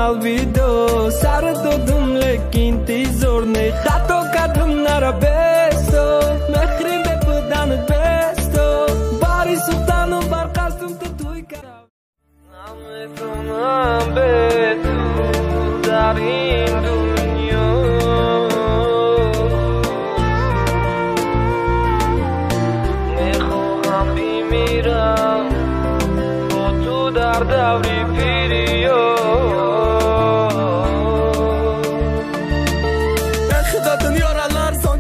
الویدو سر دادم لیکن تی زور نی خطا کردم نرا بستو مخریم به بودن بستو باری سوختن و برقصدم تو توی کرم نمیتونم به تو در این دنیا میخواهم بمیرم با تو در دوری پیریا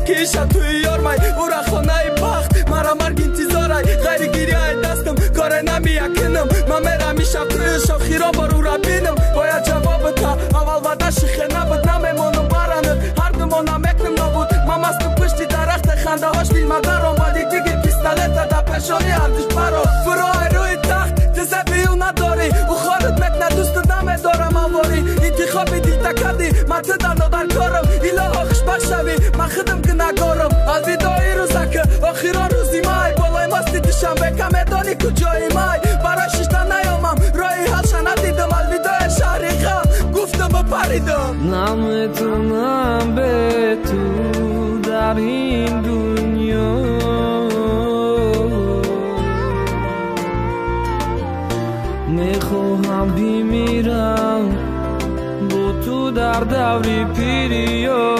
کیشم توی یارمای او را خانه بخت مرا مرگ انتظارای غیر گیری های دستم کار نمی یکنم من میرم میشم توی شاخی را بار او را بینم باید جواب تا اول وعده شیخه نبود نمیمانم برانم هر دومانم اکنم نبود من مستم پشتی درخت خنده هاش فیلم دارم ولی دیگه پیستالت در پشانی هردش برا فرای روی تخت تزه بیو نداری او خارد مکنه دوست نمیدارم آواری انتخابی دیتا کردی من تدر ندار کارم ایلا آخش بخشوی من خدم نگارم الوداعی روزکه آخرا روزی مای بالای مستی دشم بکم ادانی کجای مای برای ششتن نیامم رای حلش ندیدم الوداع شهری خم گفتم بپریدم نمیتونم به تو در این دنیا میخواهم بمیرم با تو در دوری پیریا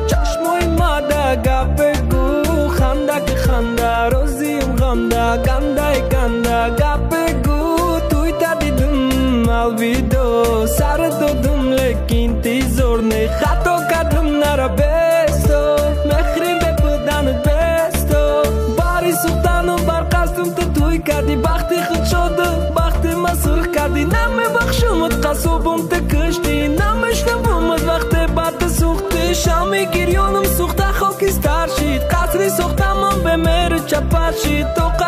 چشموی ماده گپ گو خنده که خنده روزیم غمده گنده گنده گپ گو توی تدیدم الویدو سر دادم لیکن تی زور نی خطا کردم نرا بستو مخریم به بودن بستو باری سوختن و برقصدم تو توی کردی بختی خود شد بختی مسور کردی نمیبخشمت قصوبم تکشتی نمیشنومت وقت بعد سوختی شامی گریانم سوخته خاکستر شید قصری سوختم به مهر چپر شید تو